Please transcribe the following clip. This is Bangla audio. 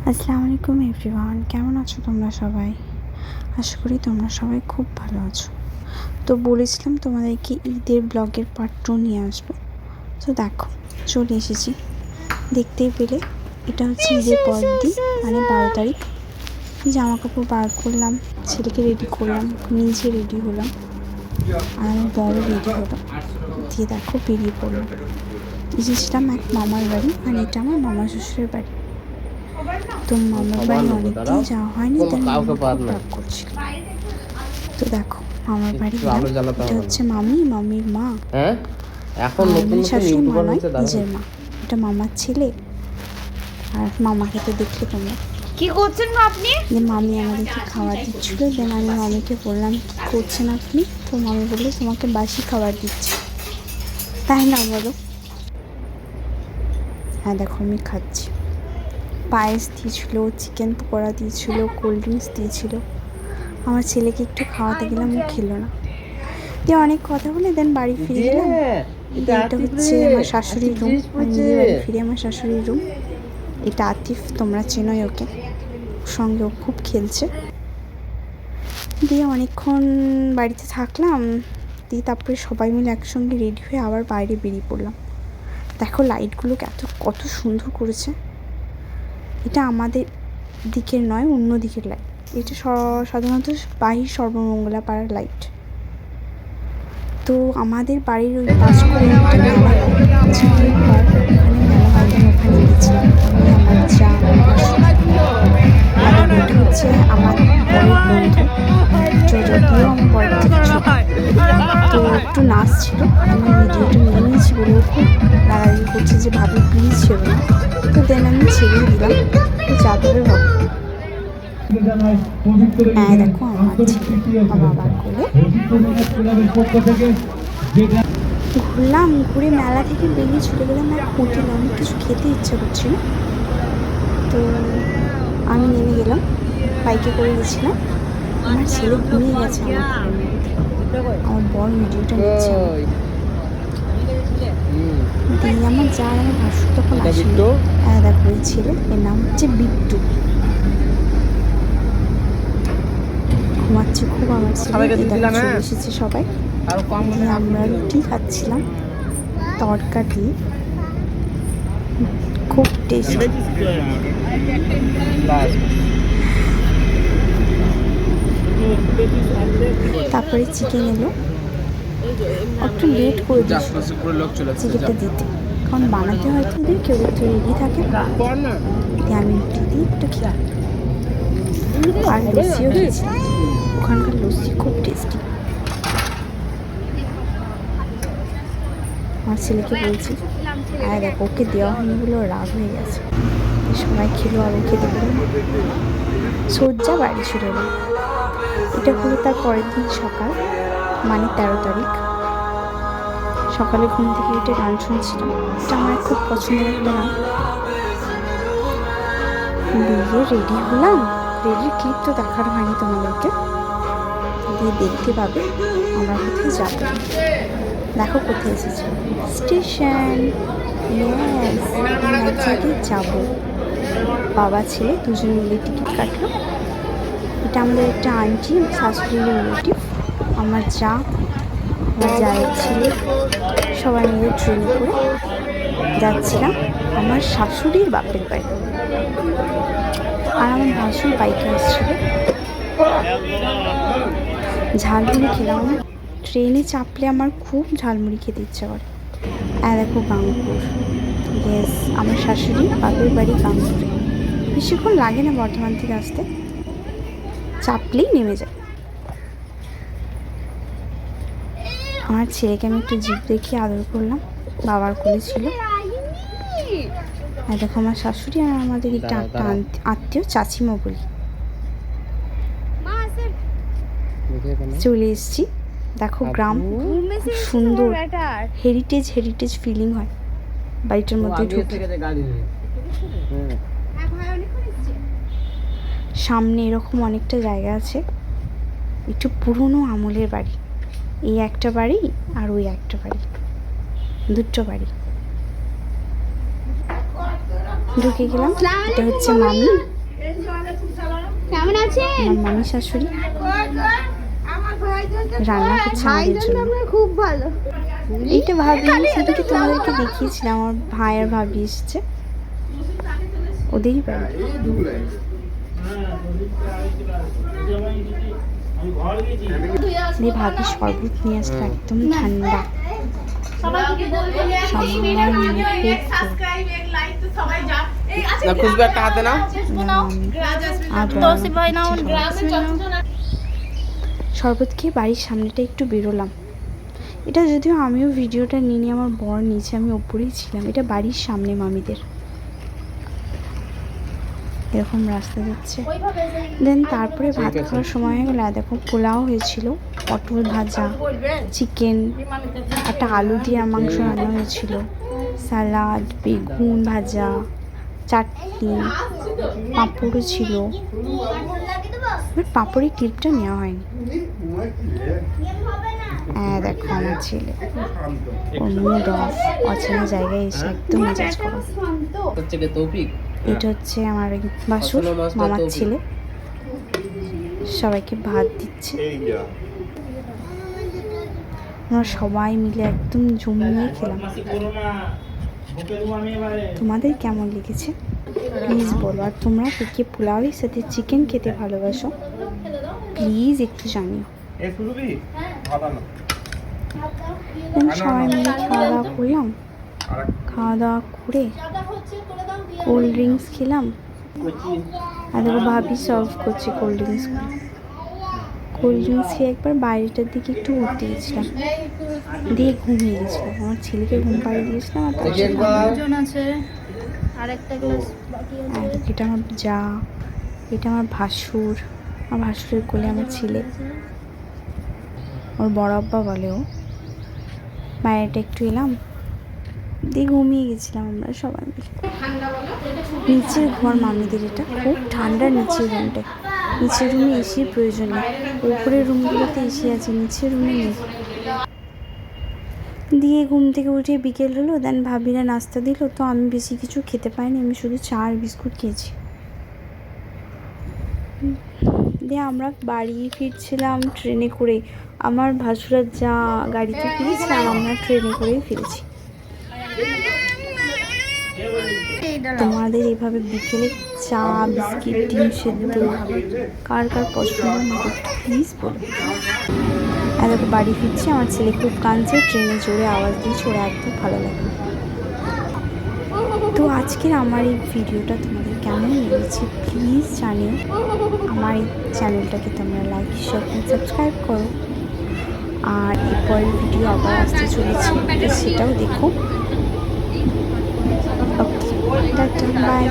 আসসালামু আলাইকুম এভরিওয়ান, কেমন আছো তোমরা সবাই? আশা করি তোমরা সবাই খুব ভালো আছো। তো বলেছিলাম তোমাদেরকে ঈদের ব্লগের পার্ট 2 নিয়ে আসবো। তো দেখো চলে এসেছি, দেখতেই পেলে এটা হচ্ছে ঈদের পরের দিন, মানে 12 তারিখ। জামা কাপড় বার করলাম, ছেলেকে রেডি করলাম, নিজে রেডি হলাম, আর আমার বড় রেডি হলো, দিয়ে দেখো বেরিয়ে পড়লাম। এসেছিলাম এক মামার বাড়ি, মানে এটা আমার মামা শ্বশুরের বাড়ি। তো মামার বাড়ি অনেকদিন যাওয়া হয়নি, তাই মামা খুব রাগ করছিল। তো দেখো মামার বাড়ি গেলাম, এটা হচ্ছে মামির মা, এখন নতুন শাশুড়ি মা ইউটিউবার নয়, হচ্ছে নিজের মা। এটা মামার ছেলে, আর মামাকে তো দেখলে তোমরা। কি করছেন মা আপনি? মামি আমাদেরকে খাবার দিচ্ছিল, দেন আমি মামিকে বললাম কি করছেন আপনি? তো মামি বললো তোমাকে বাসি খাবার দিচ্ছি, তাই না বলো? হ্যাঁ দেখো আমি খাচ্ছি। পায়েস দিয়েছিল, চিকেন পকোড়া দিয়েছিল, কোল্ড ড্রিঙ্কস দিয়েছিল। আমার ছেলেকে একটু খাওয়াতে গেলাম, ও খেলো না, দিয়ে অনেক কথা বলে দেন বাড়ি ফিরে গেলাম। এটা হচ্ছে আমার শাশুড়ির রুম, আমি নিজের বাড়ি ফিরে আমার শাশুড়ির রুম। এটা আতিফ, তোমরা চেনোই ওকে, ওর সঙ্গে ও খুব খেলছে। দিয়ে অনেকক্ষণ বাড়িতে থাকলাম, দিয়ে তারপরে সবাই মিলে একসঙ্গে রেডি হয়ে আবার বাইরে বেরিয়ে পড়লাম। দেখো লাইটগুলো কত সুন্দর করেছে। এটা আমাদের দিকের নয়, অন্য দিকের লাইট। এটা সাধারণত বাহির সর্বমঙ্গলা পাড়ার লাইট। তো আমাদের বাড়ির ওই পাশ করে একটা মেলা হয়, ওখানে মেলা হয়, ওখানে গেছিলাম আমি, আমার যা, এটা হচ্ছে আমার বড়ের বন্ধু, যদিও আমার বড়ের থেকে ছোট। তো একটু নাচ ছিল, আমি ভিডিওটা নিয়ে নিয়েছি বলে খুব রাগারাগি করছে যে ভাবি প্লিজ ছেড়ো না। তো দেন আমি ছেড়েই দিলাম, তো যাদবের হবে। হ্যাঁ দেখো আমার ছেলে আমার বাবার কোলে। ঘুরলাম, ঘুরে মেলা থেকে বেরিয়ে চলে গেলাম এক হোটেলে। অনেক কিছু খেতে ইচ্ছা করছিল, তো আমি নেমে গেলাম, বাইকে করে গেছিলাম। আমার ছেলে ঘুমিয়ে গেছে, আমার বড় ভিডিওটা নিচ্ছে। দিয়ে আমার যার আমার ভাসুর তখন আসেনি। হ্যাঁ দেখো ওই ছেলে, এর নাম হচ্ছে বিট্টু, ঘুমাচ্ছে খুব আমার ছেলে। চলে এসেছে সবাই, আমরা রুটি খাচ্ছিলাম তড়কা দিয়ে, খুব টেস্টি। তারপরে চিকেন এলো, একটু লেট করে দিয়েছিল চিকেনটা দিতে, কারণ বানাতে হয়তো ওদের কেউ একটু রেডি থাকে না। আমি রুটি দিয়ে একটু খেলাম, আর লস্যিও খেয়েছিলাম। ওখানকার লস্যি খুব টেস্টি। আমার ছেলেকে বলছি, আর দেখো ওকে দেওয়া হয়নি বলে রাগ হয়ে গেছে। সবাই খেলো আর ও খেতে পারে না, সজ্জা বাড়ি চলে এলো। এটা হলো তার পরের দিন সকাল, মানে 13 তারিখ। সকালে ঘুম থেকে উঠে গান শুনছিলাম, এটা আমার খুব পছন্দের একটা গান। দিয়ে রেডি হলাম, রেডির ক্লিপ তো দেখার হয়নি তোমাদেরকে, দিয়ে দেখতে পাবে আমরা কোথায় যাবো। দেখো কোথায় এসেছি, স্টেশন। এক জায়গায় যাবো, বাবা ছেলে দুজন মিলে টিকিট কাটলো। এটা আমাদের একটা আন্টি, শাশুড়ির রিলেটিভ, আমার যা, আমার জায়ের ছেলে, সবাই মিলে ট্রেনে করে যাচ্ছিলাম আমার শাশুড়ির বাপের বাড়ি। আর আমার ভাসুর বাইকে আসছিল। ঝালমুড়ি খেলাম, ট্রেনে চাপলে আমার খুব ঝালমুড়ি খেতে ইচ্ছা করে। আর দেখো গাংপুর, ইয়েস আমার শাশুড়ি বাপের বাড়ি গাংপুরে। বেশিক্ষণ লাগে না বর্ধমান থেকে আসতে, চাপলেই নেমে যায়। আমার ছেলেকে আমি একটু জিভ দেখিয়ে আদর করলাম, বাবার কোলে ছিল। আর দেখো আমার শাশুড়ি আর আমাদের একটা আত্মীয়, চাচিমা বলি, চলে এসেছি। দেখো গ্রাম খুব সুন্দর, হেরিটেজ ফিলিং হয় বাড়িটার মধ্যে ঢুকে। সামনে এরকম অনেকটা জায়গা আছে, একটু পুরনো আমলের বাড়ি। এই একটা বাড়ি আর ওই একটা বাড়ি, দুটো বাড়ি। ঢুকে গেলাম, এটা হচ্ছে মামি, কেমন আছেন? আমার মামি শাশুড়ি রান্না করছে আমাদের জন্য। খুব ভালো। এইটা ভাবি, সেদিকে তোমাদেরকে দেখিয়েছিলাম, আমার ভাই আর ভাবি এসেছে, ওদেরই বাড়ি। দিয়ে ভাবি শরবত নিয়ে আসলো, একদম ঠান্ডা। সবার মুখে না খুশবু একটা হাতে নাও। শরবত খেয়ে বাড়ির সামনেটা একটু বেরোলাম। এটা যদিও আমিও ভিডিওটা নিয়ে আমার বর নিচে, আমি ওপরেই ছিলাম। এটা বাড়ির সামনে মামিদের, এরকম রাস্তা যাচ্ছে। দেন তারপরে ভাত খাওয়ার সময় হয়ে গেল। দেখো পোলাও হয়েছিল, পটল ভাজা, চিকেন, একটা আলু দিয়ে মাংস রান্না হয়েছিল, স্যালাড, বেগুন ভাজা, চাটনি, পাঁপড়ও ছিল। এবার পাঁপড়ের ক্লিপটা নেওয়া হয়নি। হ্যাঁ দেখো আমার ছেলে, ওর মুড অফ, অচেনা জায়গায় এসে একদম মেজাজ করা। হচ্ছে কি তৌফিক? এটা হচ্ছে আমার বাসুর, মামার ছেলে, সবাইকে ভাত দিচ্ছে। আমরা সবাই মিলে একদম জমিয়ে খেলাম। তোমাদের কেমন লেগেছে প্লিজ বলো। আর তোমরা কে কে পোলাওয়ের সাথে চিকেন খেতে ভালোবাসো প্লিজ একটু জানিও। সবাই মিলে খাওয়া দাওয়া করলাম। খাওয়া দাওয়া করে কোল্ড ড্রিঙ্কস খেলাম। আর দেখো ভাবি সার্ভ করছে কোল্ড ড্রিঙ্কস। কোল্ড ড্রিঙ্কস খেয়ে একবার বাইরেটার দিকে একটু ঘুরতে গেছিলাম, দিয়ে ঘুমিয়ে গেছিলাম। আমার ছেলেকে ঘুম পাড়িয়ে দিয়েছিলাম। আর তার সাথে এটা আমার যা, এটা আমার ভাসুর, আমার ভাসুরের কোলে আমার ছেলে, ওর বড় আব্বা বলেও। বাইরেটা একটু এলাম, দিয়ে ঘুমিয়ে গেছিলাম আমরা সবাই মিলে। নিচের ঘর মামিদের, এটা খুব ঠান্ডা নিচের রুমটায়। নিচের রুমে এসির প্রয়োজন নেই, উপরের রুমগুলোতে এসি আছে, নিচের রুমে নেই। দিয়ে ঘুম থেকে উঠে বিকেল হলো। দেন ভাবিরা নাস্তা দিল, তো আমি বেশি কিছু খেতে পাইনি, আমি শুধু চা আর বিস্কুট খেয়েছি। দিয়ে আমরা বাড়ি ফিরছিলাম ট্রেনে করে। আমার ভাসুরার যা গাড়িতে ফিরেছিলাম, আমরা ট্রেনে করেই ফিরেছি। তোমাদের এভাবে বিকেলে চা, বিস্কিট, ডিম সেদ্ধ কার কার পছন্দ আমাকে প্লিজ বলো। আর দেখো বাড়ি ফিরছি, আমার ছেলে খুব কাঁদছে, ট্রেনে জোরে আওয়াজ দিয়েছে, ওরা একদম ভালো লাগে। তো আজকের আমার এই ভিডিওটা তোমাদের কেমন লেগেছে প্লিজ জানিও। আমার এই চ্যানেলটাকে তোমরা লাইক, শেয়ার এবং সাবস্ক্রাইব করো। আর এরপরের ভিডিও আবার আসতে চলেছে, তো সেটাও দেখো। ওকে, টাটা, বাই।